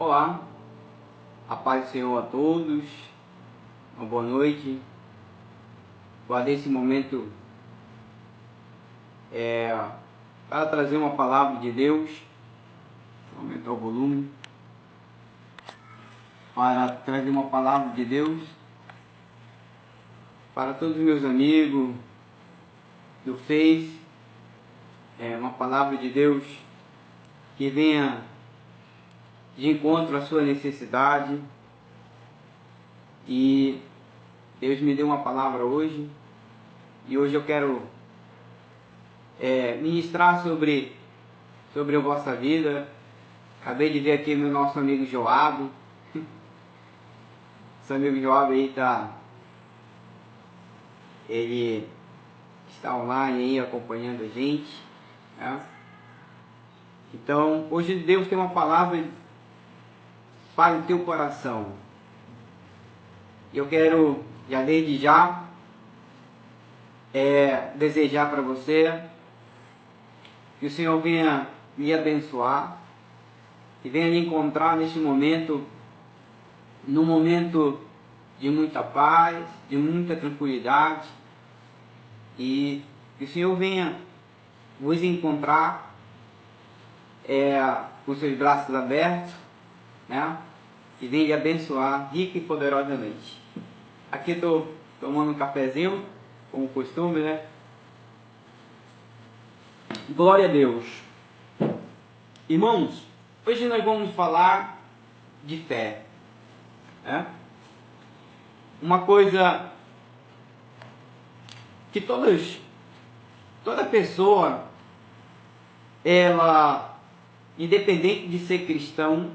Olá, a paz do Senhor a todos, uma boa noite. Guardei esse momento para trazer uma palavra de Deus. Vou aumentar o volume. Para trazer uma palavra de Deus para todos os meus amigos do Face. Uma palavra de Deus que venha de encontro à sua necessidade. E Deus me deu uma palavra hoje. E hoje eu quero ministrar sobre a vossa vida. Acabei de ver aqui meu nosso amigo Joab. Esse amigo Joab aí ele está online aí acompanhando a gente, né? Então hoje Deus tem uma palavra para o teu coração. Eu quero já desde já desejar para você que o Senhor venha lhe abençoar, que venha lhe encontrar neste momento, num momento de muita paz, de muita tranquilidade, e que o Senhor venha vos encontrar com seus braços abertos, né? E venha lhe abençoar rica e poderosamente. Aqui estou tomando um cafezinho, como costume, né? Glória a Deus. Irmãos, hoje nós vamos falar de fé. Uma coisa que toda pessoa, ela, independente de ser cristão,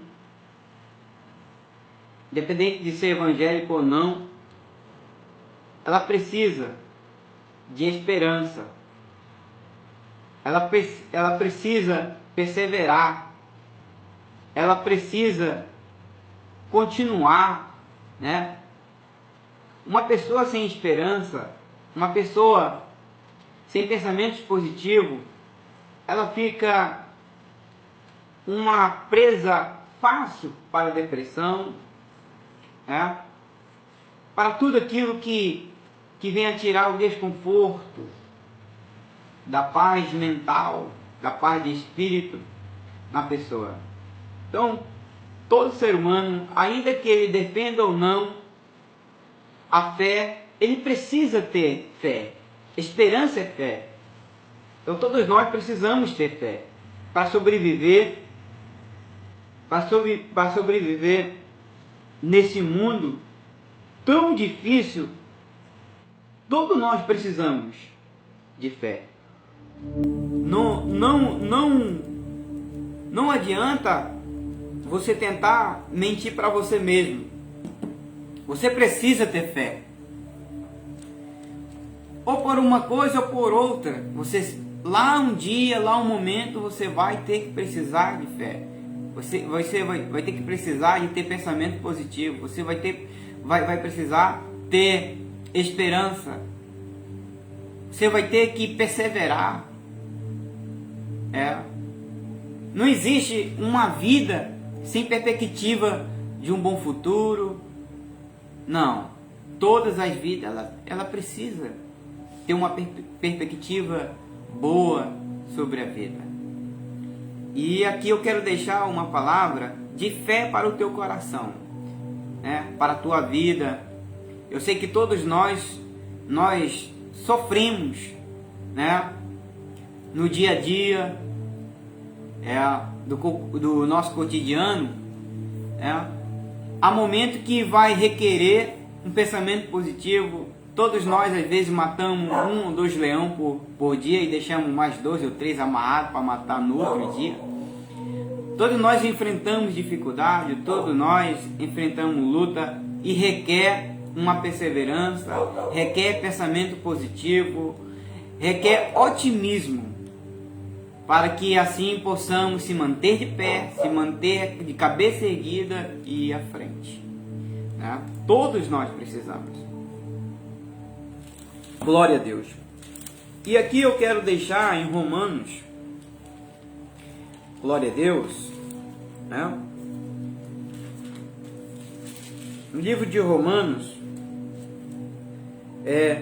independente de ser evangélico ou não, ela precisa de esperança. Ela precisa perseverar. Ela precisa continuar, né? Uma pessoa sem esperança, uma pessoa sem pensamentos positivos, ela fica uma presa fácil para a depressão, né? Para tudo aquilo que vem tirar o desconforto da paz mental, da paz de espírito na pessoa. Então, todo ser humano, ainda que ele defenda ou não a fé, ele precisa ter fé. Esperança é fé. Então todos nós precisamos ter fé para sobreviver, para sobreviver nesse mundo tão difícil. Todos nós precisamos de fé. Não adianta você tentar mentir para você mesmo. Você precisa ter fé. Ou por uma coisa ou por outra. Lá um dia, lá um momento, você vai ter que precisar de fé. Você vai ter que precisar de ter pensamento positivo. Você vai precisar ter esperança. Você vai ter que perseverar. Não existe uma vida sem perspectiva de um bom futuro. Não. Todas as vidas, ela precisa ter uma perspectiva boa sobre a vida. E aqui eu quero deixar uma palavra de fé para o teu coração, né? Para a tua vida. Eu sei que todos nós sofremos, né? No dia a dia, do nosso cotidiano, há momento que vai requerer um pensamento positivo. Todos nós às vezes matamos 1 ou 2 leões por dia e deixamos mais 2 ou 3 amarrados para matar no outro dia. Todos nós enfrentamos dificuldade, todos nós enfrentamos luta e requer uma perseverança, requer pensamento positivo, requer otimismo, para que assim possamos se manter de pé, se manter de cabeça erguida e ir à frente. Todos nós precisamos. Glória a Deus. E aqui eu quero deixar em Romanos, glória a Deus, no livro de Romanos,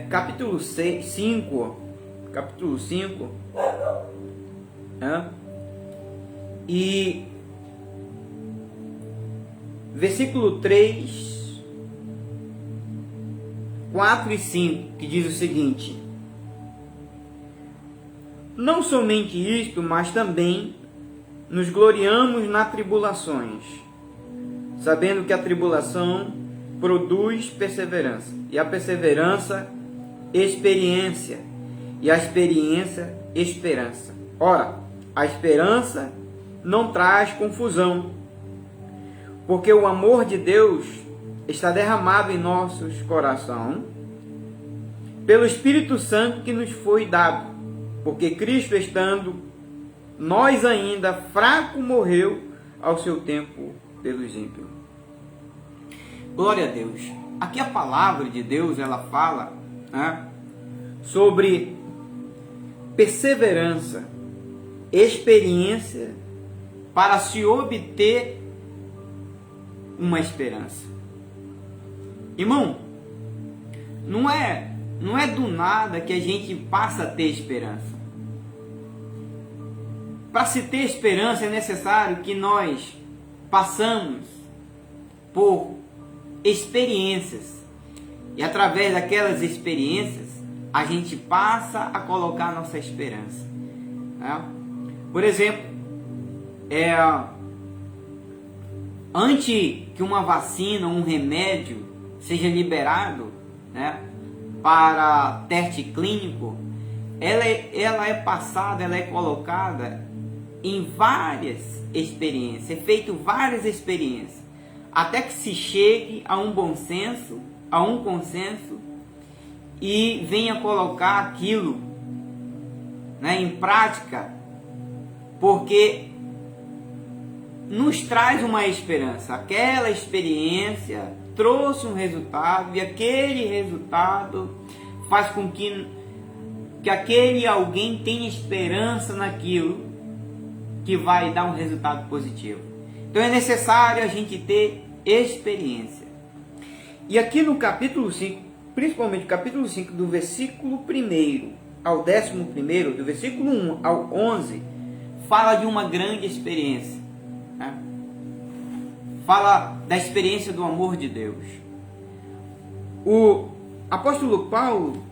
capítulo 5, e versículo 3, 4 e 5, que diz o seguinte: não somente isto, mas também nos gloriamos nas tribulações, sabendo que a tribulação produz perseverança, e a perseverança, experiência, e a experiência, esperança. Ora, a esperança não traz confusão, porque o amor de Deus está derramado em nossos corações pelo Espírito Santo que nos foi dado, porque Cristo, estando nós ainda fraco, morreu ao seu tempo pelos ímpios. Glória a Deus. Aqui a palavra de Deus, ela fala, né, sobre perseverança, experiência para se obter uma esperança. Irmão, não é do nada que a gente passa a ter esperança. Para se ter esperança é necessário que nós passamos por experiências, e através daquelas experiências a gente passa a colocar nossa esperança, né? Por exemplo, antes que uma vacina, um remédio seja liberado, né, para teste clínico, ela é passada, ela é colocada em várias experiências, é feito várias experiências, até que se chegue a um bom senso, a um consenso, e venha colocar aquilo, né, em prática, porque nos traz uma esperança. Aquela experiência trouxe um resultado, e aquele resultado faz com que aquele alguém tenha esperança naquilo que vai dar um resultado positivo. Então é necessário a gente ter experiência. E aqui no capítulo 5, principalmente capítulo 5, do versículo 1 ao 11º, do versículo 1 ao 11, fala de uma grande experiência, né? Fala da experiência do amor de Deus. O apóstolo Paulo,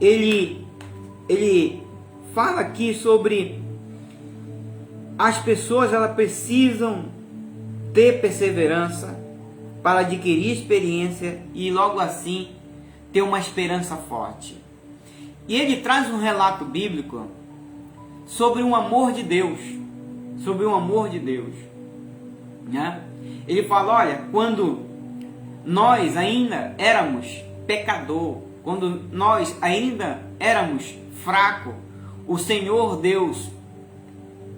ele fala aqui sobre as pessoas, elas precisam ter perseverança para adquirir experiência e logo assim ter uma esperança forte. E ele traz um relato bíblico sobre o amor de Deus, né? Ele fala, olha, quando nós ainda éramos pecador, quando nós ainda éramos fracos, o Senhor Deus,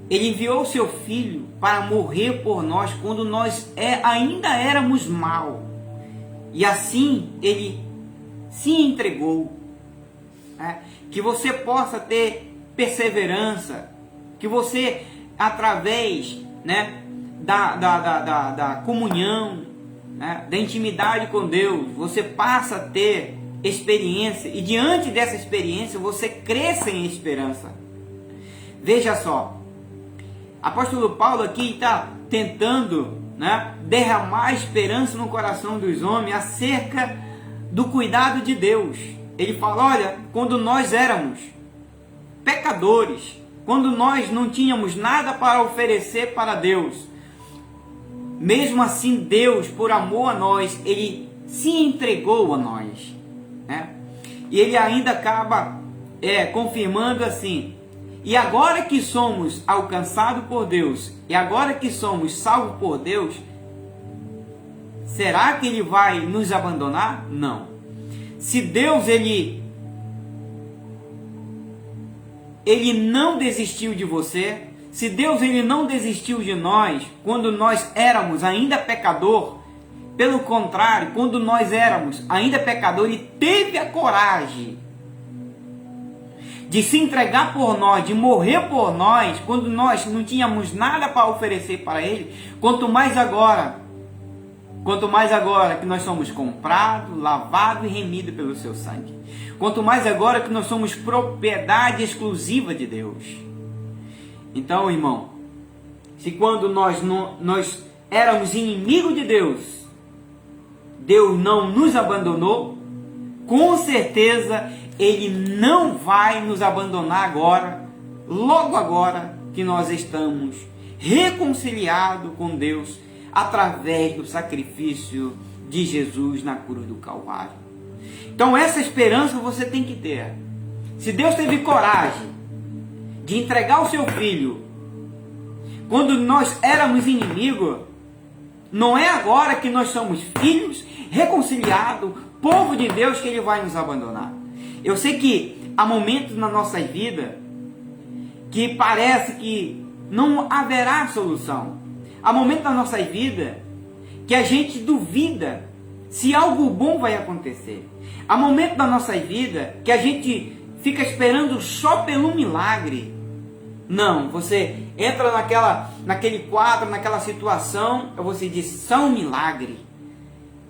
Ele enviou o seu Filho para morrer por nós quando nós ainda éramos mal. E assim Ele se entregou. Que você possa ter perseverança, que você, através, né, da comunhão, né, da intimidade com Deus, você passa a ter experiência, e diante dessa experiência você cresça em esperança. Veja só, apóstolo Paulo aqui está tentando, né, derramar esperança no coração dos homens acerca do cuidado de Deus. Ele fala, olha, quando nós éramos pecadores, quando nós não tínhamos nada para oferecer para Deus, mesmo assim Deus, por amor a nós, Ele se entregou a nós, né? E Ele ainda acaba confirmando assim, e agora que somos alcançados por Deus, e agora que somos salvos por Deus, será que Ele vai nos abandonar? Não. Se Deus, Ele não desistiu de você, se Deus, Ele não desistiu de nós, quando nós éramos ainda pecador, pelo contrário, quando nós éramos ainda pecador, Ele teve a coragem de se entregar por nós, de morrer por nós, quando nós não tínhamos nada para oferecer para Ele, quanto mais agora, Quanto mais agora que nós somos comprados, lavados e remidos pelo seu sangue. Quanto mais agora que nós somos propriedade exclusiva de Deus. Então, irmão, se quando nós éramos inimigos de Deus, Deus não nos abandonou, com certeza Ele não vai nos abandonar agora, logo agora que nós estamos reconciliados com Deus através do sacrifício de Jesus na cruz do Calvário. Então essa esperança você tem que ter. Se Deus teve coragem de entregar o seu Filho quando nós éramos inimigos, não é agora que nós somos filhos, reconciliados, povo de Deus, que Ele vai nos abandonar. Eu sei que há momentos na nossa vida que parece que não haverá solução. Há momentos na nossa vida que a gente duvida se algo bom vai acontecer. Há momentos na nossa vida que a gente fica esperando só pelo milagre. Não, você entra naquele quadro, naquela situação, você diz, são um milagre.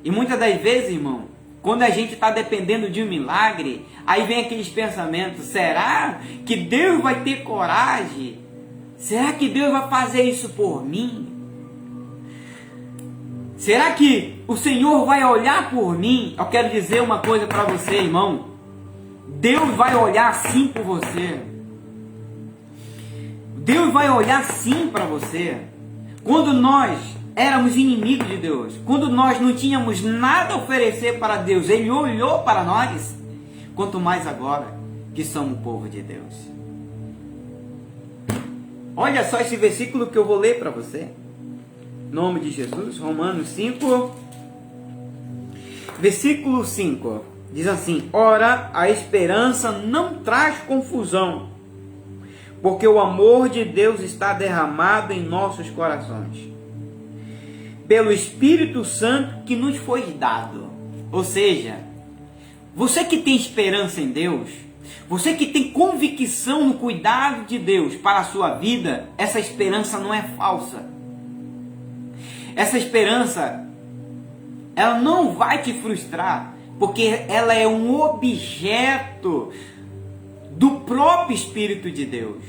E muitas das vezes, irmão, quando a gente está dependendo de um milagre, aí vem aqueles pensamentos, será que Deus vai ter coragem? Será que Deus vai fazer isso por mim? Será que o Senhor vai olhar por mim? Eu quero dizer uma coisa para você, irmão. Deus vai olhar sim por você. Deus vai olhar sim para você. Quando nós éramos inimigos de Deus, quando nós não tínhamos nada a oferecer para Deus, Ele olhou para nós. Quanto mais agora que somos o povo de Deus. Olha só esse versículo que eu vou ler para você. Em nome de Jesus, Romanos 5, versículo 5. Diz assim: ora, a esperança não traz confusão, porque o amor de Deus está derramado em nossos corações, pelo Espírito Santo que nos foi dado. Ou seja, você que tem esperança em Deus, você que tem convicção no cuidado de Deus para a sua vida, essa esperança não é falsa. Essa esperança, ela não vai te frustrar, porque ela é um objeto do próprio Espírito de Deus.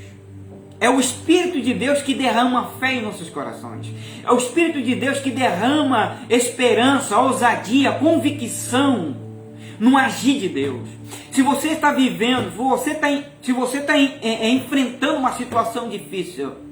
É o Espírito de Deus que derrama fé em nossos corações. É o Espírito de Deus que derrama esperança, ousadia, convicção no agir de Deus. Se você está vivendo, se você está enfrentando uma situação difícil,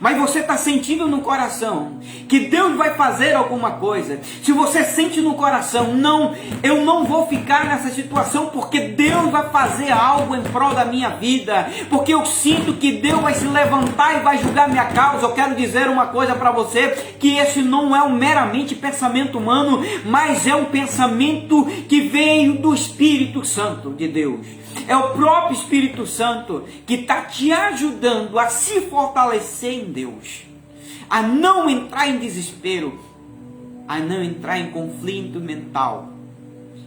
mas você está sentindo no coração que Deus vai fazer alguma coisa. Se você sente no coração, não, eu não vou ficar nessa situação porque Deus vai fazer algo em prol da minha vida, porque eu sinto que Deus vai se levantar e vai julgar minha causa. Eu quero dizer uma coisa para você, que esse não é um meramente pensamento humano, mas é um pensamento que veio do Espírito Santo de Deus. É o próprio Espírito Santo que está te ajudando a se fortalecer em Deus, a não entrar em desespero, a não entrar em conflito mental,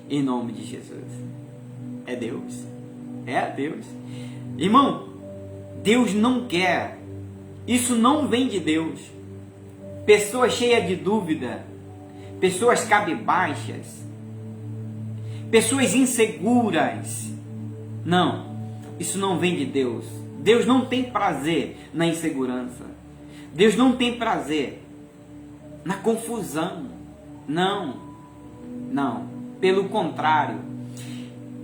em nome de Jesus. É Deus, é Deus. Irmão, Deus não quer, isso não vem de Deus. Pessoas cheias de dúvida, pessoas cabisbaixas, pessoas inseguras. Não, isso não vem de Deus. Deus não tem prazer na insegurança. Deus não tem prazer na confusão. Não, não. Pelo contrário,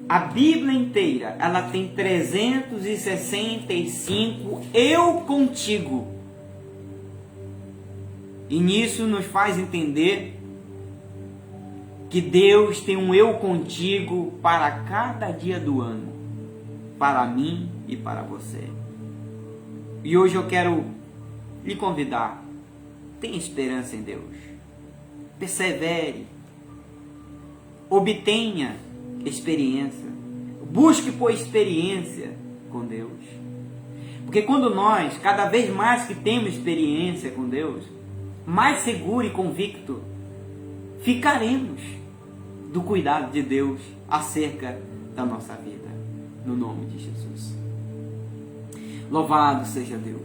a Bíblia inteira, ela tem 365 eu contigo. E nisso nos faz entender que Deus tem um eu contigo para cada dia do ano, para mim e para você. E hoje eu quero lhe convidar, tenha esperança em Deus, persevere, obtenha experiência, busque por experiência com Deus, porque quando nós, cada vez mais que temos experiência com Deus, mais seguro e convicto ficaremos do cuidado de Deus acerca da nossa vida, no nome de Jesus. Louvado seja Deus.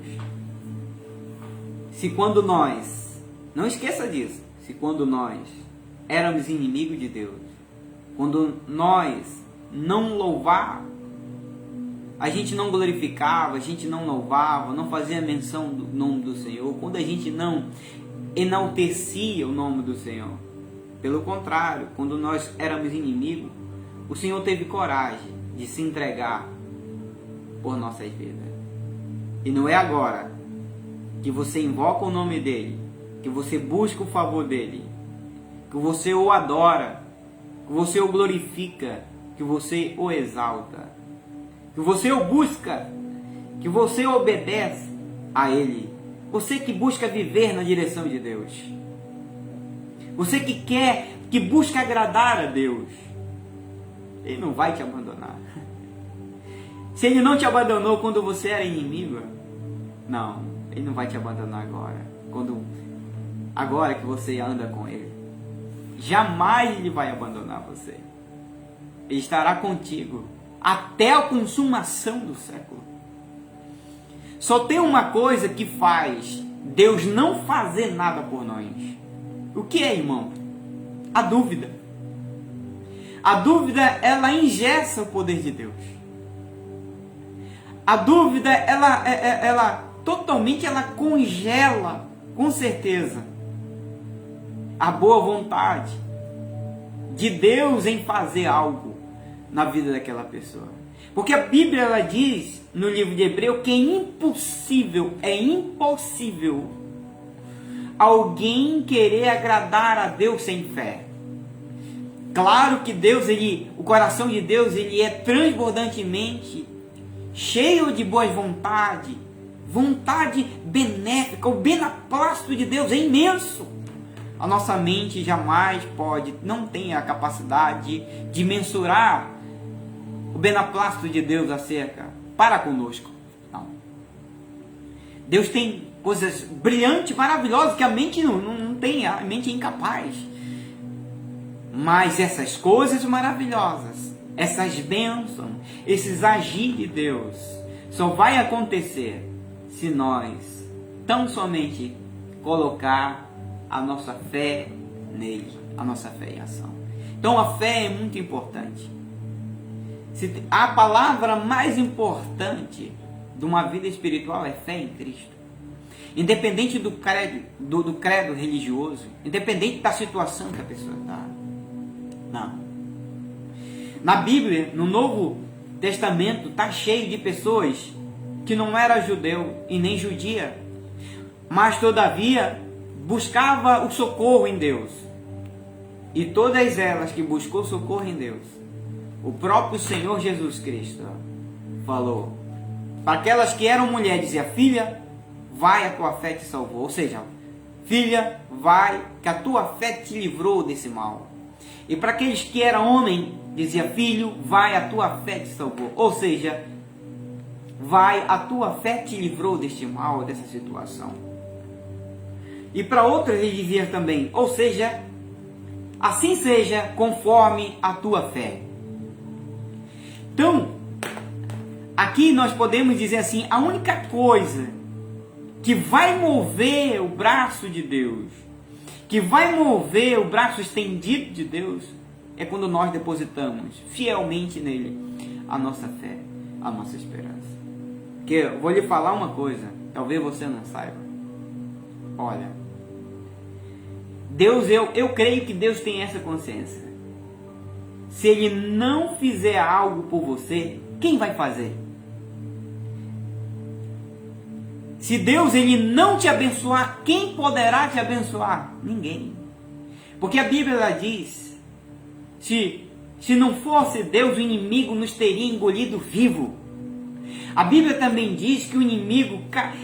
Se quando nós, não esqueça disso, que quando nós éramos inimigos de Deus, quando nós não louvávamos, a gente não glorificava, a gente não louvava, não fazia menção do nome do Senhor, quando a gente não enaltecia o nome do Senhor, pelo contrário, quando nós éramos inimigos, o Senhor teve coragem de se entregar por nossas vidas. E não é agora que você invoca o nome dele, que você busca o favor dele, que você o adora, que você o glorifica, que você o exalta, que você o busca, que você obedece a ele. Você que busca viver na direção de Deus, você que busca agradar a Deus, ele não vai te abandonar. Se ele não te abandonou quando você era inimigo, não, ele não vai te abandonar agora que você anda com ele. Jamais ele vai abandonar você. Ele estará contigo até a consumação do século. Só tem uma coisa que faz Deus não fazer nada por nós. O que é, irmão? A dúvida. A dúvida, ela engessa o poder de Deus. A dúvida, ela totalmente ela congela, com certeza, a boa vontade de Deus em fazer algo na vida daquela pessoa. Porque a Bíblia ela diz no livro de Hebreus que é impossível alguém querer agradar a Deus sem fé. Claro que Deus, o coração de Deus, ele é transbordantemente cheio de boa vontade benéfica, o beneplácito de Deus é imenso. A nossa mente jamais não tem a capacidade de mensurar o beneplácito de Deus para conosco. Não. Deus tem coisas brilhantes, maravilhosas, que a mente não tem, a mente é incapaz. Mas essas coisas maravilhosas, essas bênçãos, esses agir de Deus, só vai acontecer se nós tão somente colocar a nossa fé nele, a nossa fé em ação. Então a fé é muito importante. A palavra mais importante de uma vida espiritual é fé em Cristo. Independente do credo religioso, independente da situação que a pessoa está. Não. Na Bíblia, no Novo Testamento, está cheio de pessoas que não era judeu e nem judia, mas todavia buscava o socorro em Deus. E todas elas que buscou socorro em Deus, o próprio Senhor Jesus Cristo falou para aquelas que eram mulheres, dizia: filha, vai, a tua fé te salvou. Ou seja, filha, vai, que a tua fé te livrou desse mal. E para aqueles que eram homem, dizia: filho, vai, a tua fé te salvou. Ou seja, vai, a tua fé te livrou deste mal, dessa situação. E para outros ele dizia também: ou seja, assim seja conforme a tua fé. Então, aqui nós podemos dizer assim: a única coisa que vai mover o braço de Deus, que vai mover o braço estendido de Deus, é quando nós depositamos fielmente nele a nossa fé, a nossa esperança. Que eu vou lhe falar uma coisa, talvez você não saiba. Olha, Deus, eu creio que Deus tem essa consciência. Se ele não fizer algo por você, quem vai fazer? Se Deus ele não te abençoar, quem poderá te abençoar? Ninguém. Porque a Bíblia ela diz: se não fosse Deus, o inimigo nos teria engolido vivo. A Bíblia também diz que o inimigo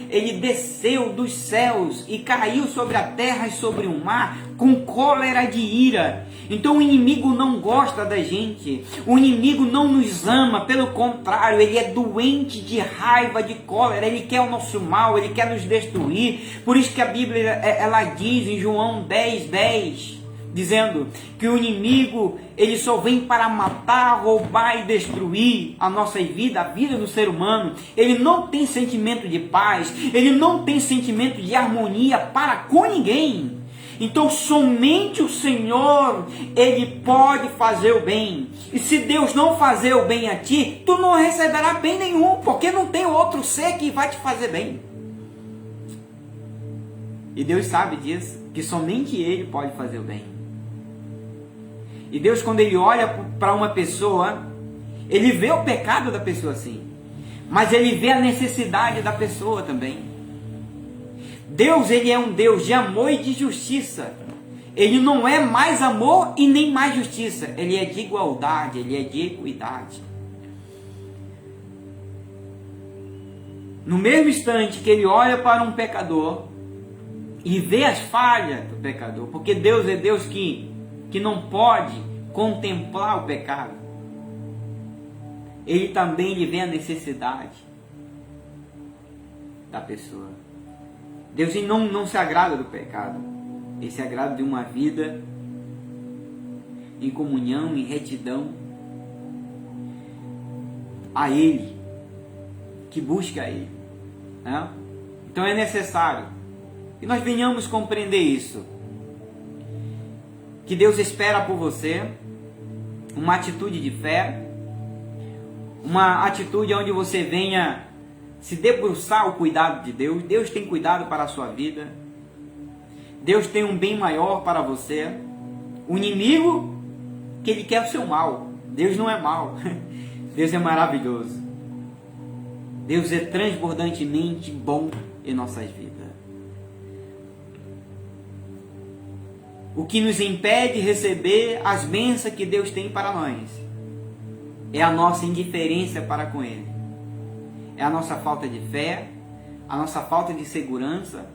ele desceu dos céus e caiu sobre a terra e sobre o mar com cólera de ira. Então o inimigo não gosta da gente, o inimigo não nos ama, pelo contrário, ele é doente de raiva, de cólera, ele quer o nosso mal, ele quer nos destruir. Por isso que a Bíblia ela diz em João 10:10, dizendo que o inimigo ele só vem para matar, roubar e destruir a nossa vida, a vida do ser humano. Ele não tem sentimento de paz, ele não tem sentimento de harmonia para com ninguém. Então somente o Senhor, Ele pode fazer o bem. E se Deus não fazer o bem a ti, tu não receberá bem nenhum, porque não tem outro ser que vai te fazer bem. E Deus sabe disso, que somente Ele pode fazer o bem. E Deus, quando Ele olha para uma pessoa, Ele vê o pecado da pessoa sim, mas Ele vê a necessidade da pessoa também. Deus, Ele é um Deus de amor e de justiça. Ele não é mais amor e nem mais justiça. Ele é de igualdade, Ele é de equidade. No mesmo instante que Ele olha para um pecador e vê as falhas do pecador, porque Deus é Deus que não pode contemplar o pecado, Ele também lhe vê a necessidade da pessoa. Deus não se agrada do pecado, Ele se agrada de uma vida em comunhão, em retidão a Ele, que busca a Ele, né? Então é necessário que nós venhamos compreender isso, que Deus espera por você uma atitude de fé, uma atitude onde você venha se debruçar ao cuidado de Deus. Deus tem cuidado para a sua vida, Deus tem um bem maior para você. O inimigo, que ele quer o seu mal. Deus não é mau, Deus é maravilhoso, Deus é transbordantemente bom em nossas vidas. O que nos impede de receber as bênçãos que Deus tem para nós é a nossa indiferença para com Ele, é a nossa falta de fé, a nossa falta de segurança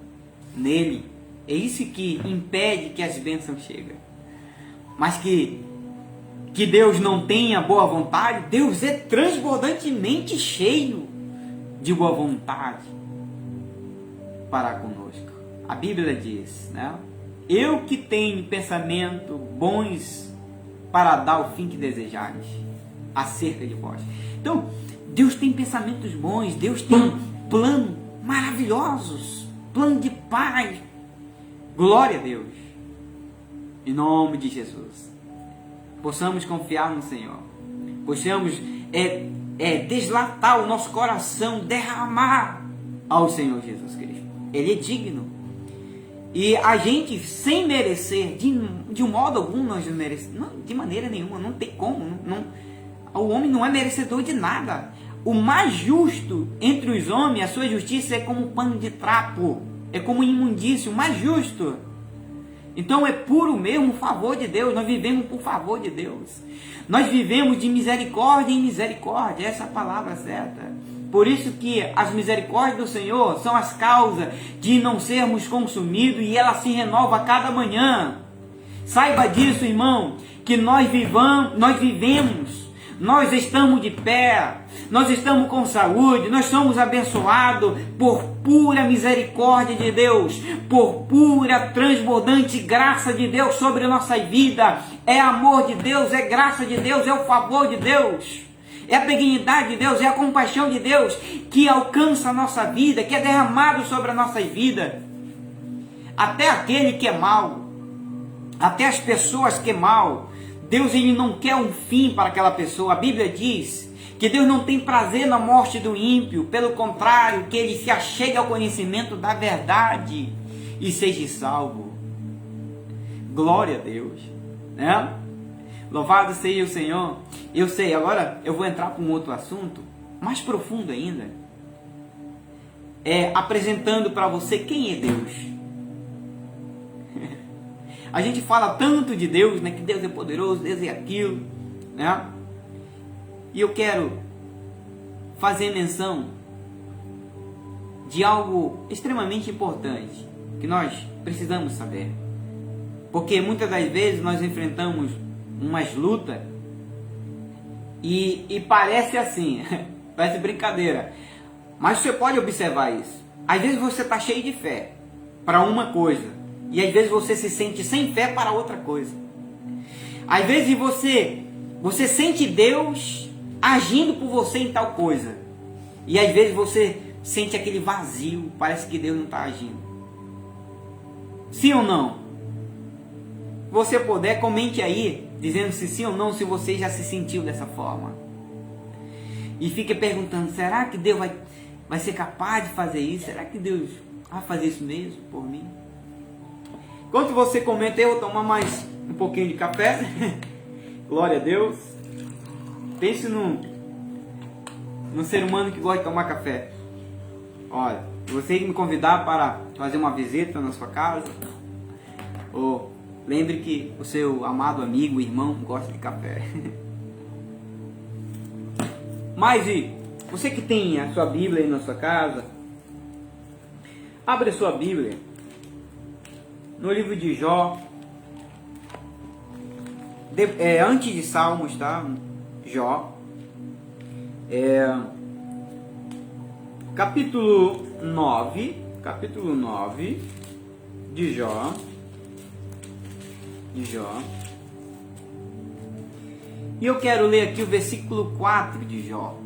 nele. É isso que impede que as bênçãos cheguem. Mas que Deus não tenha boa vontade, Deus é transbordantemente cheio de boa vontade para conosco. A Bíblia diz, né? Eu que tenho pensamento bons para dar o fim que desejares acerca de vós. Então, Deus tem pensamentos bons, Deus tem planos maravilhosos, plano de paz. Glória a Deus. Em nome de Jesus. Possamos confiar no Senhor. Possamos deslatar o nosso coração, derramar ao Senhor Jesus Cristo. Ele é digno. E a gente, sem merecer, de um modo algum, nós não merecemos, de maneira nenhuma, não tem como. O homem não é merecedor de nada. O mais justo entre os homens, a sua justiça é como pano de trapo, é como imundício, o mais justo. Então é puro mesmo o favor de Deus, nós vivemos por favor de Deus. Nós vivemos de misericórdia em misericórdia, essa é a palavra certa. Por isso que as misericórdias do Senhor são as causas de não sermos consumidos, e ela se renova a cada manhã. Saiba disso, irmão, que nós vivemos, nós estamos de pé, nós estamos com saúde, nós somos abençoados por pura misericórdia de Deus, por pura transbordante graça de Deus sobre a nossa vida. É amor de Deus, é graça de Deus, é o favor de Deus. É a benignidade de Deus, é a compaixão de Deus que alcança a nossa vida, que é derramado sobre a nossa vida. Até aquele que é mau, até as pessoas que é mal, Deus ele não quer um fim para aquela pessoa. A Bíblia diz que Deus não tem prazer na morte do ímpio, pelo contrário, que ele se achegue ao conhecimento da verdade e seja salvo. Glória a Deus, né? Louvado seja o Senhor. Eu sei, agora eu vou entrar para um outro assunto, mais profundo ainda, apresentando para você quem é Deus. A gente fala tanto de Deus, né? Que Deus é poderoso, Deus é aquilo, né? E eu quero fazer menção de algo extremamente importante que nós precisamos saber, porque muitas das vezes nós enfrentamos umas lutas e parece assim, parece brincadeira, mas você pode observar isso. Às vezes você está cheio de fé para uma coisa, e às vezes você se sente sem fé para outra coisa. Às vezes você sente Deus agindo por você em tal coisa, e às vezes você sente aquele vazio, parece que Deus não está agindo. Sim ou não? você puder, comente aí, dizendo se sim ou não, se você já se sentiu dessa forma. E fique perguntando, será que Deus vai ser capaz de fazer isso? Será que Deus vai fazer isso mesmo por mim? Enquanto você comenta, eu vou tomar mais um pouquinho de café. Glória a Deus. Pense no ser humano que gosta de tomar café. Olha, se você me convidar para fazer uma visita na sua casa, ou lembre que o seu amado amigo, irmão, gosta de café. Mas e você que tem a sua Bíblia aí na sua casa, abre a sua Bíblia no livro de Jó, antes de Salmos, tá? Jó, capítulo 9 de Jó, e eu quero ler aqui o versículo 4 de Jó,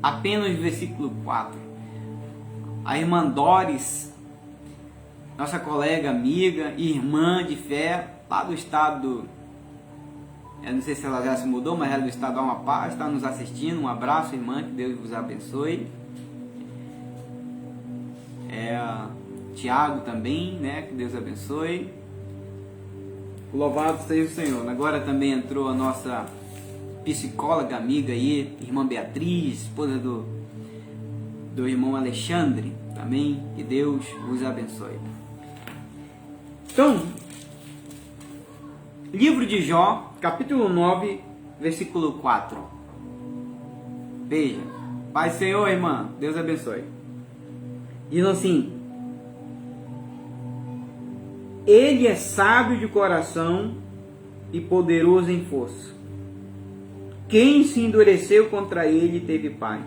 apenas o versículo 4. A irmã Doris, nossa colega, amiga, irmã de fé, lá do estado, eu não sei se ela já se mudou, mas ela é do estado do Amapá, está nos assistindo. Um abraço, irmã, que Deus vos abençoe. Tiago também, né, que Deus abençoe. Louvado seja o Senhor. Agora também entrou a nossa psicóloga, amiga aí, irmã Beatriz, esposa do irmão Alexandre, também, que Deus vos abençoe. Então, livro de Jó, capítulo 9, versículo 4. Veja, Pai Senhor, irmã, Deus abençoe. Diz assim: Ele é sábio de coração e poderoso em força. Quem se endureceu contra ele teve paz.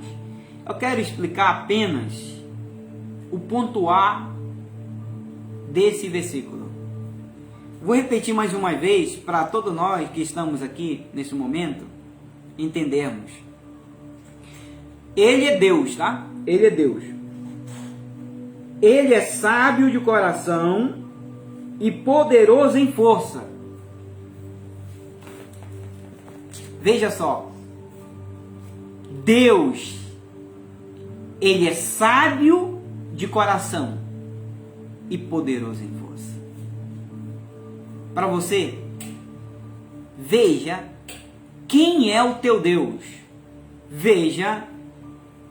Eu quero explicar apenas o ponto A desse versículo. Vou repetir mais uma vez para todos nós que estamos aqui nesse momento entendermos. Ele é Deus, tá? Ele é Deus. Ele é sábio de coração e poderoso em força. Veja só. Deus, Ele é sábio de coração e poderoso em força. Para você, veja quem é o teu Deus. Veja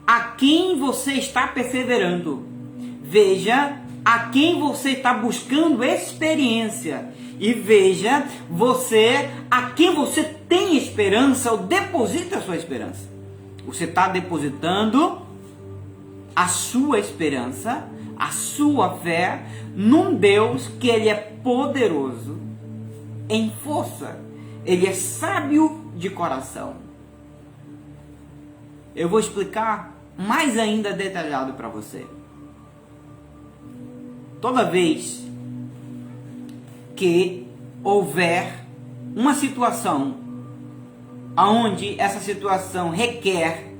a quem você está perseverando. Veja a quem você está buscando experiência. E veja você a quem você tem esperança ou deposita a sua esperança. Você está depositando a sua esperança, a sua fé num Deus que Ele é poderoso em força. Ele é sábio de coração. Eu vou explicar mais ainda detalhado para você. Toda vez que houver uma situação onde essa situação requer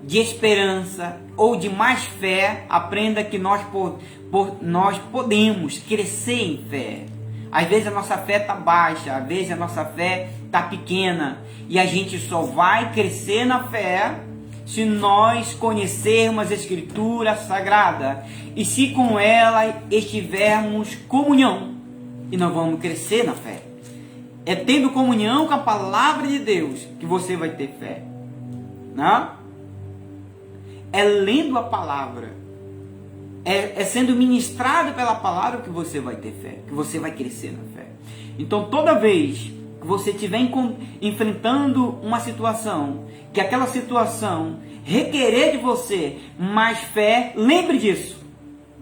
de esperança ou de mais fé, aprenda que nós podemos crescer em fé. Às vezes a nossa fé está baixa, às vezes a nossa fé está pequena, e a gente só vai crescer na fé se nós conhecermos a Escritura Sagrada e se com ela estivermos comunhão, e nós vamos crescer na fé. É tendo comunhão com a palavra de Deus que você vai ter fé, não? É lendo a palavra, é sendo ministrado pela palavra que você vai ter fé, que você vai crescer na fé. Então toda vez que você estiver enfrentando uma situação, que aquela situação requerer de você mais fé, lembre disso,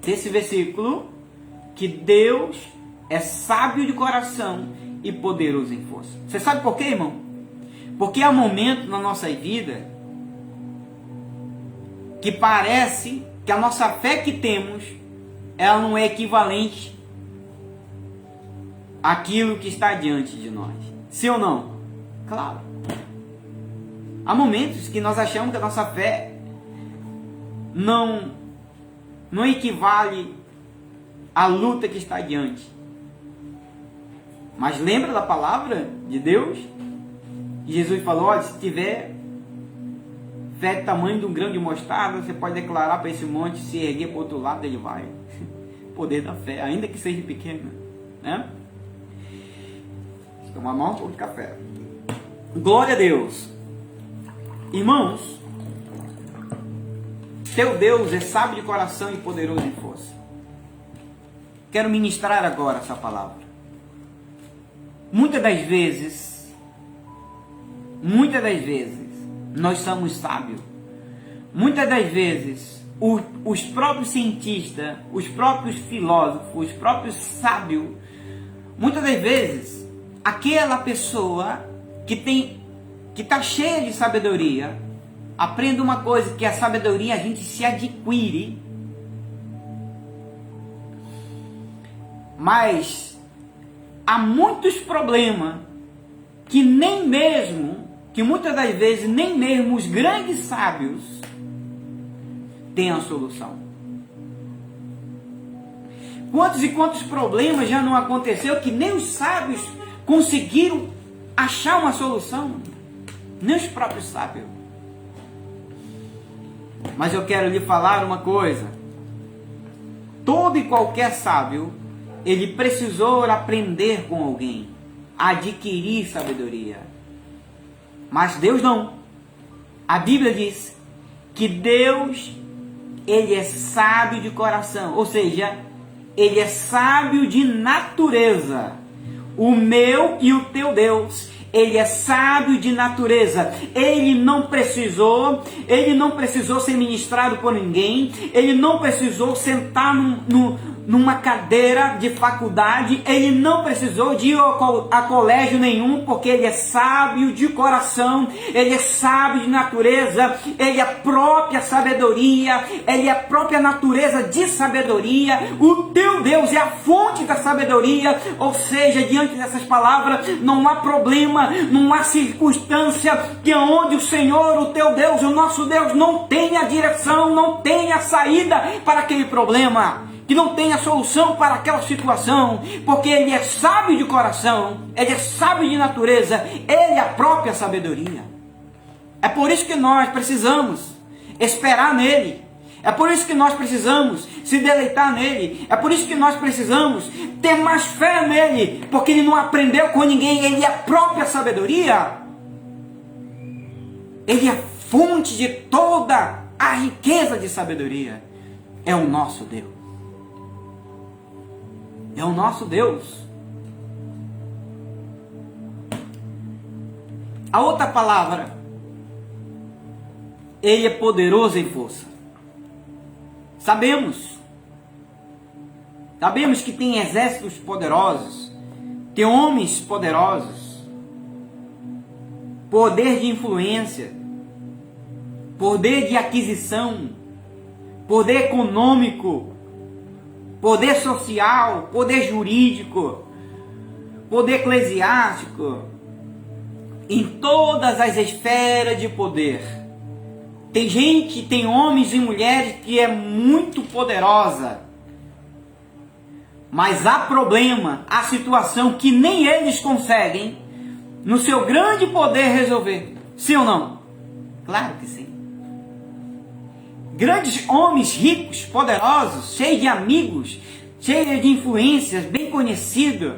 desse versículo, que Deus é sábio de coração e poderoso em força. Você sabe por quê, irmão? Porque há momentos na nossa vida que parece que a nossa fé que temos, ela não é equivalente àquilo que está diante de nós. Sim ou não? Claro. Há momentos que nós achamos que a nossa fé não equivale à luta que está diante. Mas lembra da palavra de Deus? Jesus falou, olha, se tiver fé do tamanho de um grão de mostarda, você pode declarar para esse monte se erguer para o outro lado, ele vai. Poder da fé, ainda que seja pequena, né? Vou tomar mais um pouco de café. Glória a Deus. Irmãos, teu Deus é sábio de coração e poderoso em força. Quero ministrar agora essa palavra. Muitas das vezes, nós somos sábios. Muitas das vezes, os próprios cientistas, os próprios filósofos, os próprios sábios, muitas das vezes, aquela pessoa que está cheia de sabedoria, aprenda uma coisa, que a sabedoria a gente se adquire, mas há muitos problemas que muitas das vezes nem mesmo os grandes sábios têm a solução. Quantos e quantos problemas já não aconteceu que nem os sábios conseguiram achar uma solução? Nem os próprios sábios. Mas eu quero lhe falar uma coisa. Todo e qualquer sábio, ele precisou aprender com alguém, adquirir sabedoria. Mas Deus não. A Bíblia diz que Deus, ele é sábio de coração, ou seja, ele é sábio de natureza. O meu e o teu Deus, ele é sábio de natureza. Ele não precisou ser ministrado por ninguém. Ele não precisou sentar numa cadeira de faculdade. Ele não precisou de ir a colégio nenhum, porque ele é sábio de coração. Ele é sábio de natureza. Ele é a própria sabedoria. Ele é a própria natureza de sabedoria. O teu Deus é a fonte da sabedoria. Ou seja, diante dessas palavras, não há problema, não há circunstância que onde o Senhor, o teu Deus, o nosso Deus, não tenha direção, não tenha saída para aquele problema, que não tenha solução para aquela situação, porque ele é sábio de coração, ele é sábio de natureza, ele é a própria sabedoria. É por isso que nós precisamos esperar nele. É por isso que nós precisamos se deleitar nele. É por isso que nós precisamos ter mais fé nele. Porque ele não aprendeu com ninguém. Ele é a própria sabedoria. Ele é a fonte de toda a riqueza de sabedoria. É o nosso Deus. É o nosso Deus. A outra palavra. Ele é poderoso em força. Sabemos que tem exércitos poderosos, tem homens poderosos, poder de influência, poder de aquisição, poder econômico, poder social, poder jurídico, poder eclesiástico, em todas as esferas de poder. Tem gente, tem homens e mulheres que é muito poderosa, mas há problema, há situação que nem eles conseguem, no seu grande poder, resolver. Sim ou não? Claro que sim. Grandes homens ricos, poderosos, cheios de amigos, cheios de influências, bem conhecidos,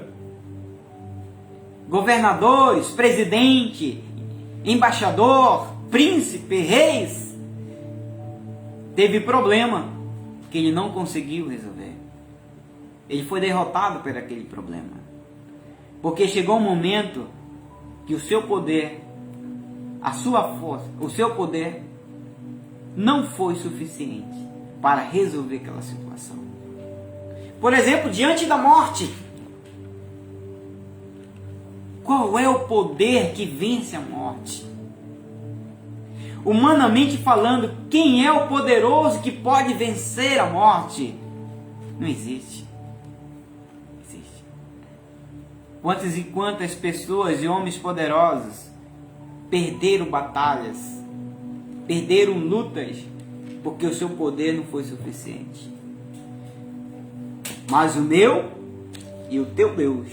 governadores, presidente, embaixador, príncipe, reis, teve problema que ele não conseguiu resolver. Ele foi derrotado por aquele problema. Porque chegou um momento que o seu poder, a sua força, o seu poder não foi suficiente para resolver aquela situação. Por exemplo, diante da morte, qual é o poder que vence a morte? Humanamente falando, quem é o poderoso que pode vencer a morte? Não existe. Existe. Quantas e quantas pessoas e homens poderosos perderam batalhas, perderam lutas, porque o seu poder não foi suficiente. Mas o meu e o teu Deus,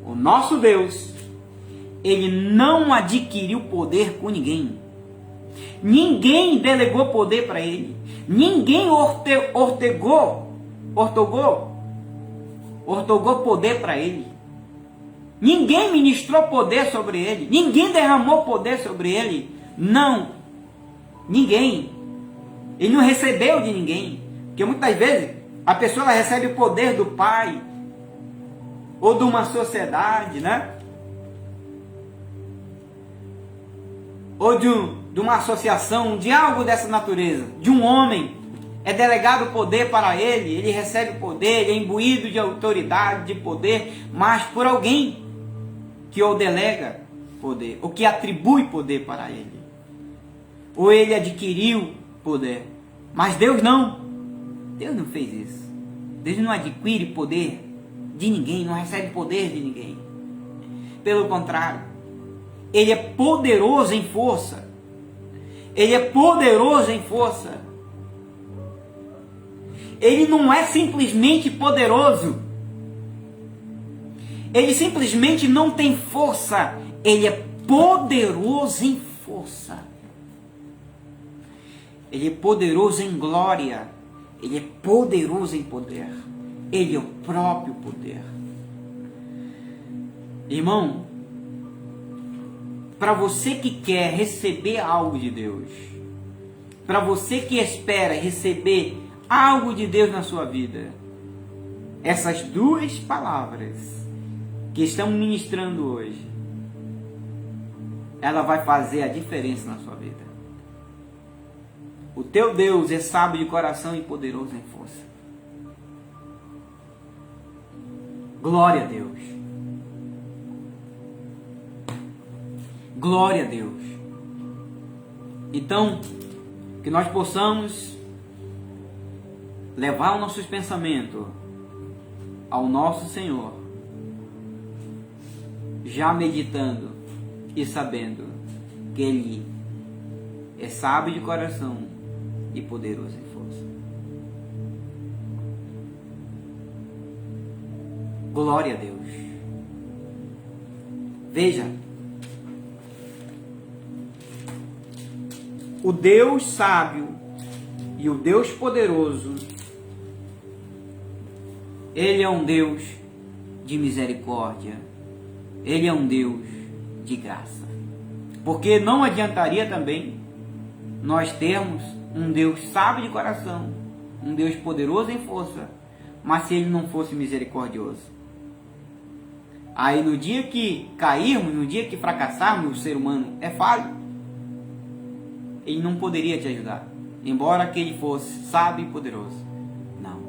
O nosso Deus, ele não adquiriu poder com ninguém. Ninguém delegou poder para ele. Ninguém ortogou poder para ele. Ninguém ministrou poder sobre ele. Ninguém derramou poder sobre ele. Não. Ninguém. Ele não recebeu de ninguém. Porque muitas vezes a pessoa recebe o poder do pai ou de uma sociedade, né? Ou de uma associação, de algo dessa natureza, de um homem, é delegado poder para ele, ele recebe poder, ele é imbuído de autoridade, de poder, mas por alguém que o delega poder, ou que atribui poder para ele, ou ele adquiriu poder, mas Deus não fez isso. Deus não adquire poder de ninguém, não recebe poder de ninguém, pelo contrário, ele é poderoso em força. Ele é poderoso em força. Ele não é simplesmente poderoso. Ele simplesmente não tem força. Ele é poderoso em força. Ele é poderoso em glória. Ele é poderoso em poder. Ele é o próprio poder. Irmão, para você que quer receber algo de Deus, para você que espera receber algo de Deus na sua vida, essas duas palavras que estamos ministrando hoje, ela vai fazer a diferença na sua vida. O teu Deus é sábio de coração e poderoso em força. Glória a Deus. Glória a Deus. Então, que nós possamos levar os nossos pensamentos ao nosso Senhor, já meditando e sabendo que Ele é sábio de coração e poderoso em força. Glória a Deus. Veja, o Deus sábio e o Deus poderoso, Ele é um Deus de misericórdia, Ele é um Deus de graça. Porque não adiantaria também nós termos um Deus sábio de coração, um Deus poderoso em força, mas se Ele não fosse misericordioso. Aí no dia que cairmos, no dia que fracassarmos, o ser humano é falho, Ele não poderia te ajudar, embora que Ele fosse sábio e poderoso. Não.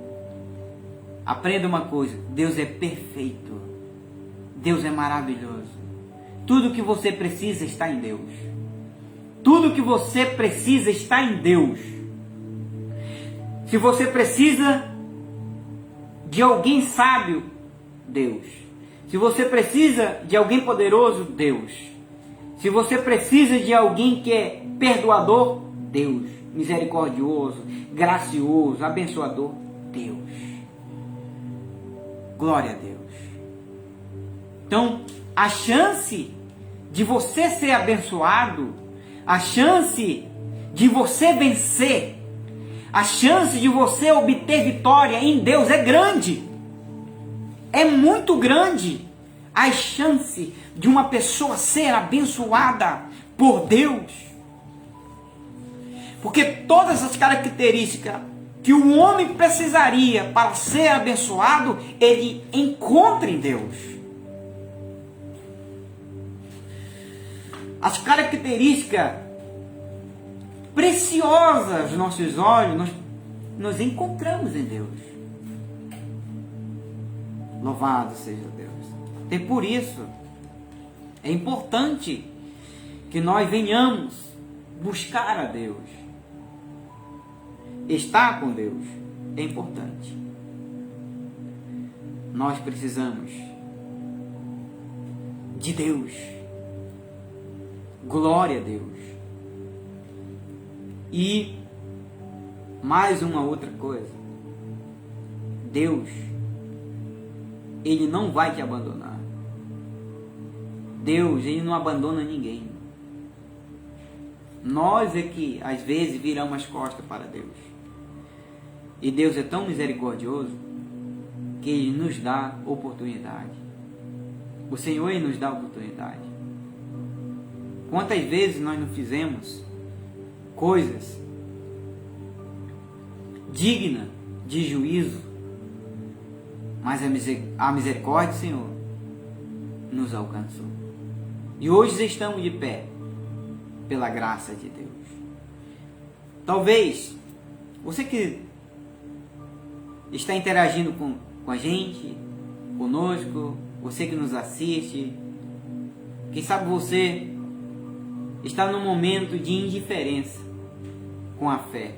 Aprenda uma coisa: Deus é perfeito. Deus é maravilhoso. Tudo que você precisa está em Deus. Tudo que você precisa está em Deus. Se você precisa de alguém sábio, Deus. Se você precisa de alguém poderoso, Deus. Se você precisa de alguém que é perdoador, Deus. Misericordioso, gracioso, abençoador, Deus. Glória a Deus. Então, a chance de você ser abençoado, a chance de você vencer, a chance de você obter vitória em Deus é grande. É muito grande a chance de uma pessoa ser abençoada por Deus. Porque todas as características que o homem precisaria para ser abençoado, ele encontra em Deus. As características preciosas aos nossos olhos, nós encontramos em Deus. Louvado seja Deus. E por isso, é importante que nós venhamos buscar a Deus. Estar com Deus é importante. Nós precisamos de Deus. Glória a Deus. E mais uma outra coisa. Deus, Ele não vai te abandonar. Deus, Ele não abandona ninguém. Nós é que, às vezes, viramos as costas para Deus. E Deus é tão misericordioso que Ele nos dá oportunidade. O Senhor, Ele nos dá oportunidade. Quantas vezes nós não fizemos coisas dignas de juízo, mas a misericórdia do Senhor nos alcançou. E hoje estamos de pé pela graça de Deus. Talvez você que está interagindo com a gente, conosco, você que nos assiste, quem sabe você está num momento de indiferença com a fé.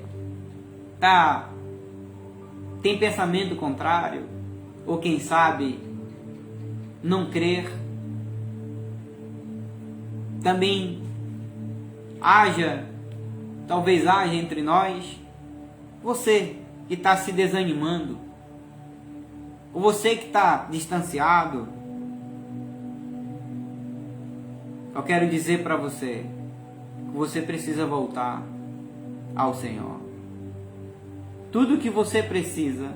Tem pensamento contrário, ou quem sabe não crer. Também talvez haja entre nós você que está se desanimando, ou você que está distanciado. Eu quero dizer para você que você precisa voltar ao Senhor. Tudo que você precisa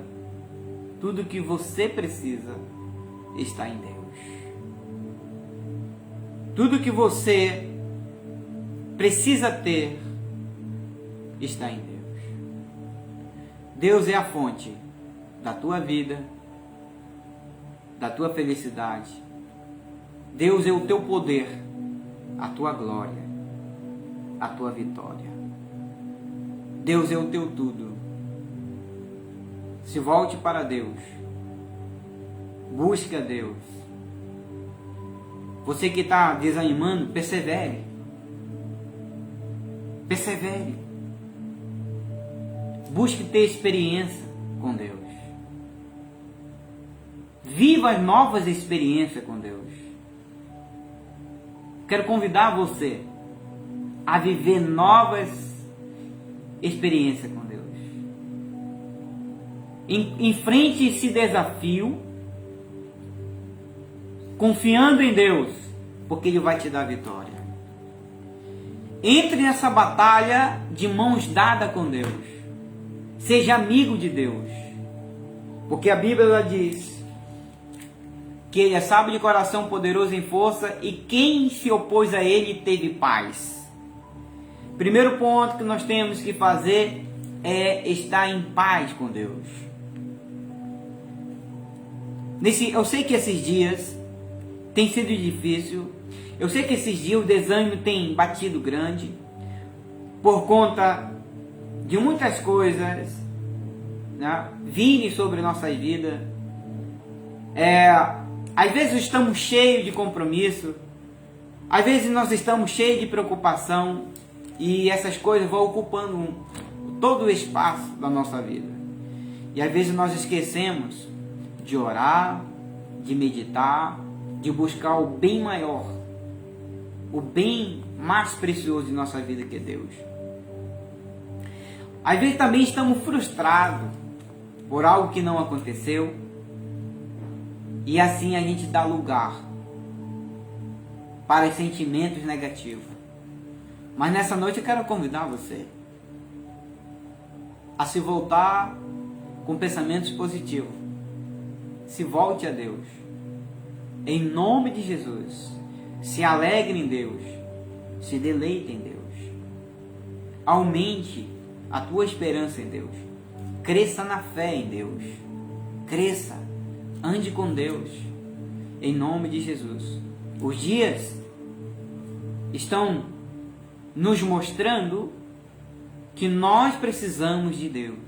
está em Deus. Tudo que você precisa ter está em Deus. Deus é a fonte da tua vida, da tua felicidade. Deus é o teu poder, a tua glória, a tua vitória. Deus é o teu tudo. Se volte para Deus. Busque a Deus. Você que está desanimando, persevere. Persevere. Busque ter experiência com Deus. Viva novas experiências com Deus. Quero convidar você a viver novas experiências com Deus. Enfrente esse desafio confiando em Deus, porque Ele vai te dar vitória. Entre nessa batalha de mãos dadas com Deus. Seja amigo de Deus, porque a Bíblia diz que Ele é sábio de coração, poderoso em força, e quem se opôs a Ele teve paz. Primeiro ponto que nós temos que fazer é estar em paz com Deus. Eu sei que esses dias tem sido difícil. Eu sei que esses dias o desânimo tem batido grande por conta de muitas coisas, né, virem sobre nossas vidas. Às vezes estamos cheios de compromisso, às vezes nós estamos cheios de preocupação, e essas coisas vão ocupando todo o espaço da nossa vida. E às vezes nós esquecemos de orar, de meditar, de buscar o bem maior, o bem mais precioso de nossa vida, que é Deus. Às vezes também estamos frustrados por algo que não aconteceu, e assim a gente dá lugar para sentimentos negativos. Mas nessa noite eu quero convidar você a se voltar com pensamentos positivos. Se volte a Deus. Em nome de Jesus. Se alegre em Deus. Se deleite em Deus. Aumente a tua esperança em Deus. Cresça na fé em Deus. Cresça. Ande com Deus. Em nome de Jesus. Os dias estão nos mostrando que nós precisamos de Deus.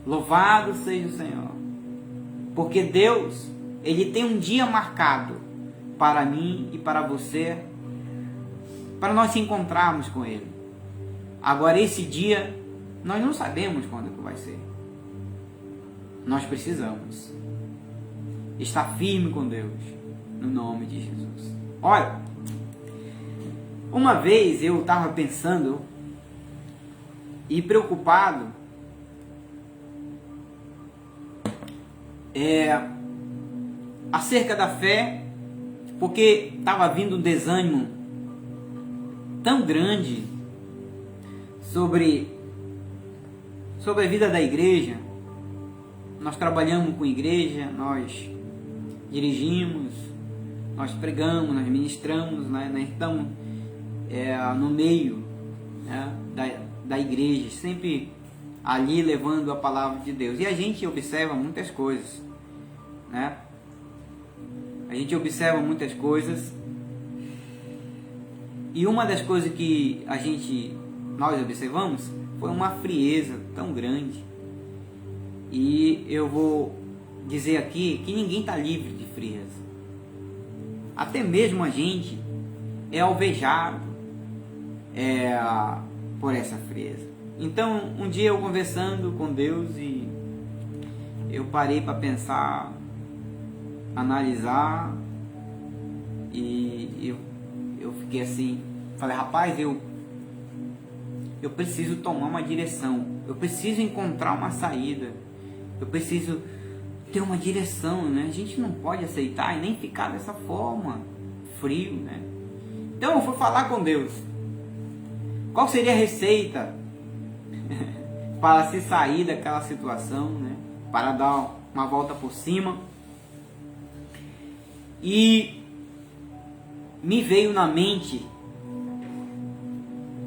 Louvado seja o Senhor. Porque Deus, Ele tem um dia marcado para mim e para você, para nós se encontrarmos com Ele. Agora esse dia, nós não sabemos quando que vai ser. Nós precisamos estar firme com Deus, no nome de Jesus. Olha, uma vez eu estava pensando e preocupado acerca da fé porque estava vindo um desânimo tão grande sobre a vida da igreja. Nós trabalhamos com igreja, nós dirigimos, nós pregamos, nós ministramos, né? Nós estamos no meio, né, da igreja, sempre ali levando a palavra de Deus. E a gente observa muitas coisas, né? A gente observa muitas coisas, e uma das coisas que nós observamos foi uma frieza tão grande. E eu vou dizer aqui que ninguém está livre de frieza. Até mesmo a gente é alvejado por essa frieza. Então, um dia eu conversando com Deus, e eu parei para pensar, analisar, e eu fiquei assim, falei, rapaz, eu preciso tomar uma direção, eu preciso encontrar uma saída, eu preciso ter uma direção, né? A gente não pode aceitar e nem ficar dessa forma, frio, né? Então eu fui falar com Deus, qual seria a receita para se sair daquela situação, né? Para dar uma volta por cima. E me veio na mente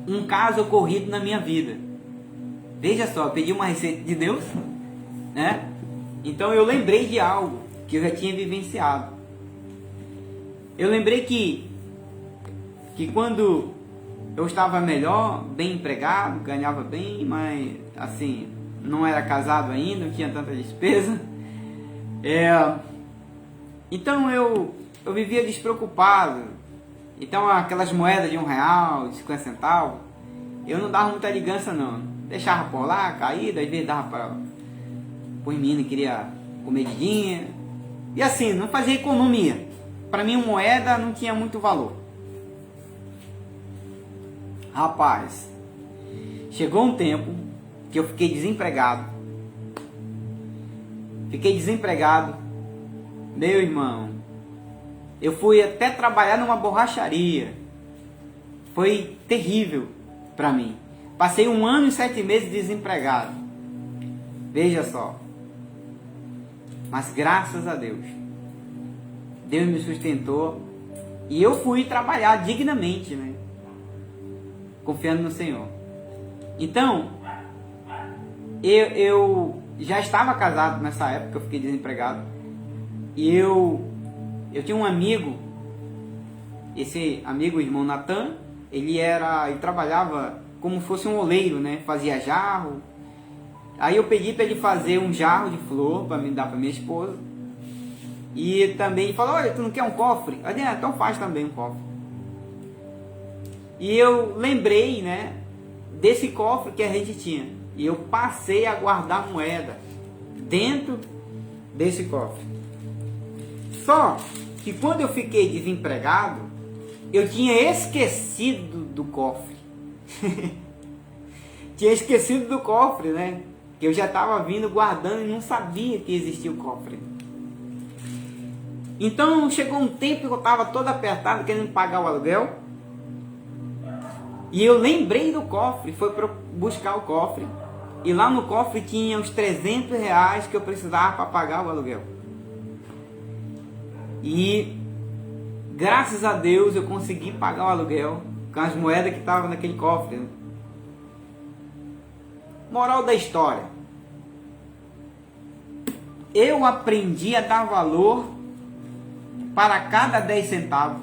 um caso ocorrido na minha vida. Veja só, eu pedi uma receita de Deus, né? Então eu lembrei de algo que eu já tinha vivenciado. Eu lembrei que quando eu estava melhor, bem empregado, ganhava bem, mas assim, não era casado ainda, não tinha tanta despesa. Então eu vivia despreocupado. Então aquelas moedas de R$1, de 50 centavos, eu não dava muita ligança não. Deixava por lá, caída, às vezes dava para os meninos que queria comidinha. E assim, não fazia economia. Para mim moeda não tinha muito valor. Rapaz, chegou um tempo que eu fiquei desempregado. Meu irmão, eu fui até trabalhar numa borracharia. Foi terrível para mim. Passei 1 ano e 7 meses desempregado. Veja só. Mas graças a Deus, Deus me sustentou e eu fui trabalhar dignamente, né? Confiando no Senhor. Então, eu já estava casado nessa época que eu fiquei desempregado. E eu tinha um amigo, esse amigo, o irmão Natan, ele trabalhava como fosse um oleiro, né? Fazia jarro. Aí eu pedi para ele fazer um jarro de flor para me dar para minha esposa. E também ele falou, olha, tu não quer um cofre? Eu disse, então faz também um cofre. E eu lembrei, né, desse cofre que a gente tinha. E eu passei a guardar moeda dentro desse cofre. Só que quando eu fiquei desempregado, eu tinha esquecido do cofre. Tinha esquecido do cofre, né? Que eu já estava vindo guardando e não sabia que existia o cofre. Então chegou um tempo que eu estava todo apertado, querendo pagar o aluguel. E eu lembrei do cofre, foi para buscar o cofre. E lá no cofre tinha os R$300 que eu precisava para pagar o aluguel. E graças a Deus eu consegui pagar o aluguel com as moedas que estavam naquele cofre. Moral da história. Eu aprendi a dar valor para cada 10 centavos.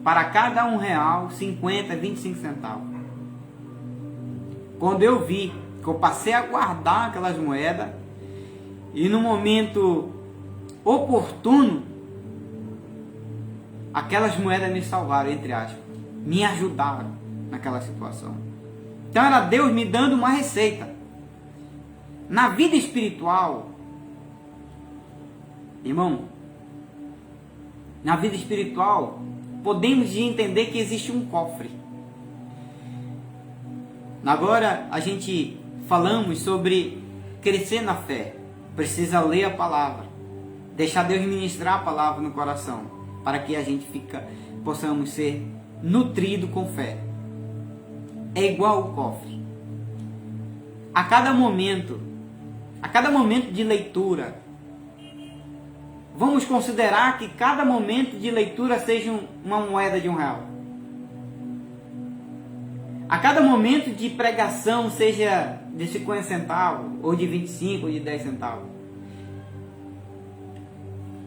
Para cada R$1, 50, 25 centavos. Quando eu vi que eu passei a guardar aquelas moedas, e no momento oportuno, aquelas moedas me salvaram, entre aspas, me ajudaram naquela situação. Então era Deus me dando uma receita. Na vida espiritual, irmão, na vida espiritual, podemos entender que existe um cofre. Agora a gente falamos sobre crescer na fé. Precisa ler a palavra, deixar Deus ministrar a palavra no coração. para que a gente possamos ser nutridos com fé. É igual o cofre. A cada momento de leitura, vamos considerar que cada momento de leitura seja uma moeda de R$1. A cada momento de pregação, seja de 50 centavos, ou de 25, ou de 10 centavos.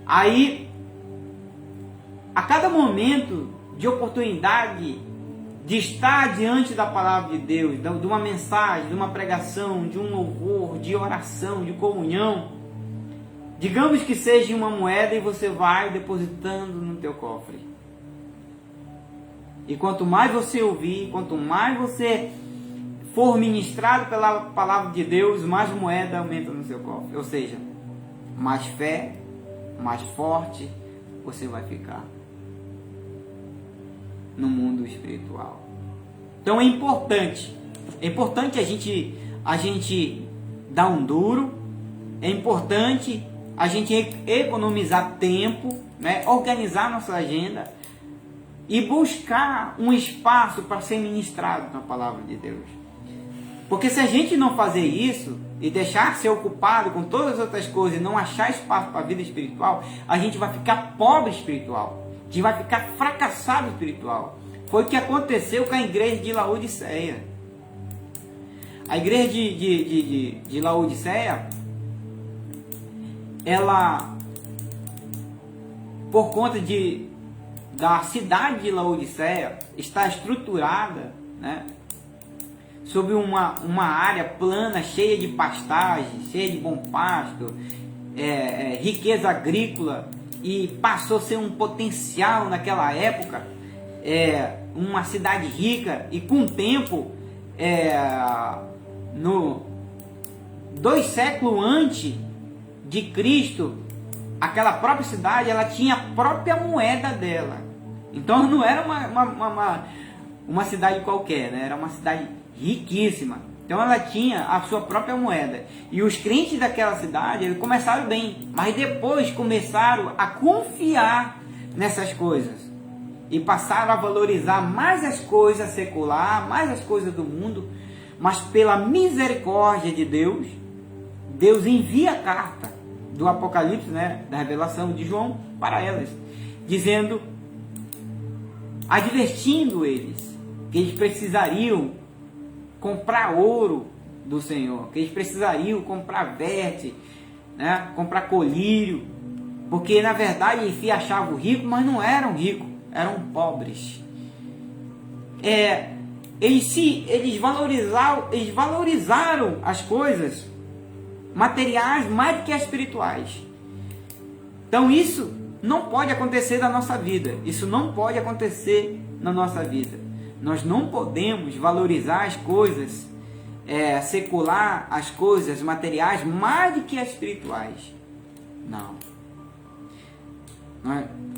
Aí, a cada momento de oportunidade de estar diante da palavra de Deus, de uma mensagem, de uma pregação, de um louvor, de oração, de comunhão, digamos que seja uma moeda e você vai depositando no teu cofre. E quanto mais você ouvir, quanto mais você for ministrado pela palavra de Deus, mais moeda aumenta no seu cofre. Ou seja, mais fé, mais forte você vai ficar no mundo espiritual. Então é importante a gente dar um duro, é importante a gente economizar tempo, né? Organizar nossa agenda e buscar um espaço para ser ministrado na palavra de Deus. Porque se a gente não fazer isso e deixar ser ocupado com todas as outras coisas e não achar espaço para a vida espiritual, a gente vai ficar pobre espiritual, a gente vai ficar fracassado espiritual. Foi o que aconteceu com a igreja de Laodiceia. A igreja de Laodiceia, ela, por conta da cidade de Laodiceia, está estruturada, né, sobre uma área plana, cheia de pastagem, cheia de bom pasto, riqueza agrícola, e passou a ser um potencial naquela época, uma cidade rica. E com o tempo, 2 séculos antes de Cristo, aquela própria cidade, ela tinha a própria moeda dela. Então não era uma cidade qualquer, né? Era uma cidade riquíssima. Então ela tinha a sua própria moeda. E os crentes daquela cidade, eles começaram bem, mas depois começaram a confiar nessas coisas e passaram a valorizar mais as coisas seculares, mais as coisas do mundo. Mas pela misericórdia de Deus, Deus envia a carta do Apocalipse, né, da revelação de João para elas, dizendo, advertindo eles que eles precisariam comprar ouro do Senhor, que eles precisariam comprar veste, né, comprar colírio, porque na verdade eles se achavam ricos, mas não eram ricos, eram pobres. Eles valorizaram as coisas materiais mais do que as espirituais. Então isso não pode acontecer na nossa vida. Isso não pode acontecer na nossa vida. Nós não podemos valorizar as coisas secular, as coisas materiais mais do que as espirituais. Não.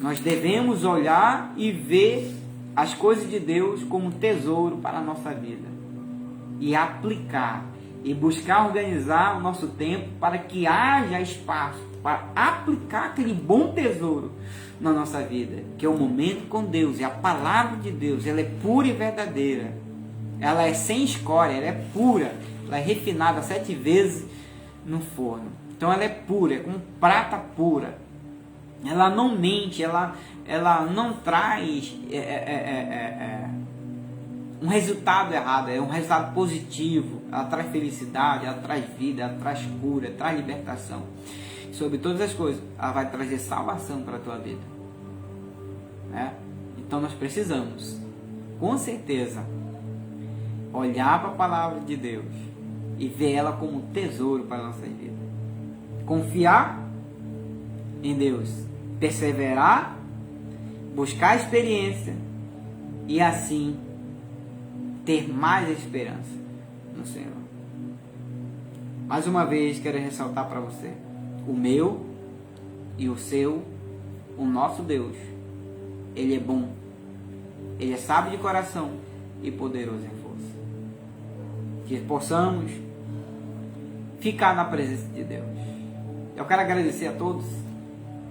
Nós devemos olhar e ver as coisas de Deus como tesouro para a nossa vida e aplicar e buscar organizar o nosso tempo para que haja espaço para aplicar aquele bom tesouro na nossa vida, que é o momento com Deus. E a palavra de Deus, ela é pura e verdadeira, ela é sem escória, ela é pura, ela é refinada 7 vezes no forno. Então ela é pura, é como prata pura, ela não mente, ela não traz um resultado errado, é um resultado positivo. Ela traz felicidade, ela traz vida, ela traz cura, traz libertação. Sobre todas as coisas, ela vai trazer salvação para a tua vida, né? Então nós precisamos, com certeza, olhar para a palavra de Deus e ver ela como tesouro para a nossa vida. Confiar em Deus, perseverar, buscar experiência e assim ter mais esperança no Senhor. Mais uma vez quero ressaltar para você: o meu e o seu, o nosso Deus, Ele é bom, Ele é sábio de coração e poderoso em força. Que possamos ficar na presença de Deus. Eu quero agradecer a todos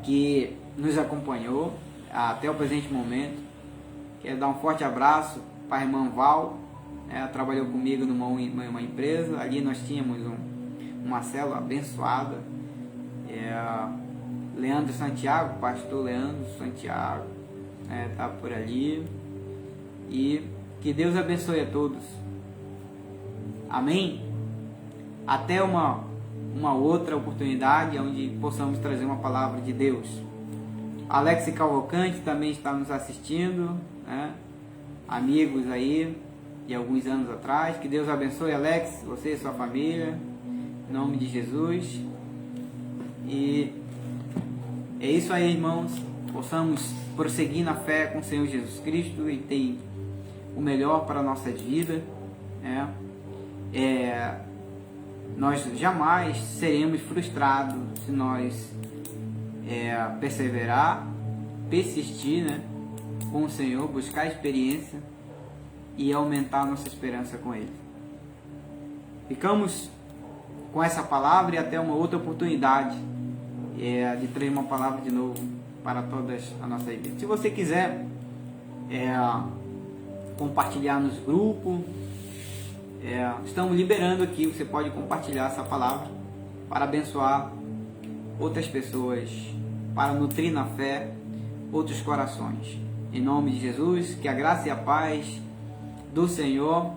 que nos acompanhou até o presente momento. Quero dar um forte abraço para a irmã Val, trabalhou comigo numa empresa. Ali nós tínhamos uma célula abençoada. Leandro Santiago, pastor Leandro Santiago, está por ali. E que Deus abençoe a todos. Amém? Até uma outra oportunidade onde possamos trazer uma palavra de Deus. Alex Cavalcante também está nos assistindo, amigos aí de alguns anos atrás. Que Deus abençoe, Alex, você e sua família, em nome de Jesus. E é isso aí, irmãos. Possamos prosseguir na fé com o Senhor Jesus Cristo e ter o melhor para a nossa vida. Nós jamais seremos frustrados se nós perseverar, persistir, com o Senhor, buscar experiência e aumentar nossa esperança com Ele. Ficamos com essa palavra e até uma outra oportunidade de trazer uma palavra de novo para todas as nossas vidas. Se você quiser compartilhar nos grupos, estamos liberando aqui, você pode compartilhar essa palavra para abençoar outras pessoas, para nutrir na fé outros corações. Em nome de Jesus, que a graça e a paz do Senhor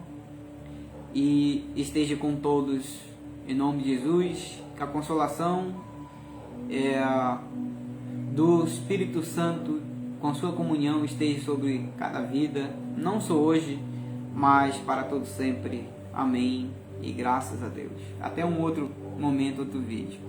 esteja com todos. Em nome de Jesus, que a consolação do Espírito Santo com sua comunhão esteja sobre cada vida, não só hoje, mas para todo sempre. Amém. E graças a Deus. Até um outro momento, outro vídeo.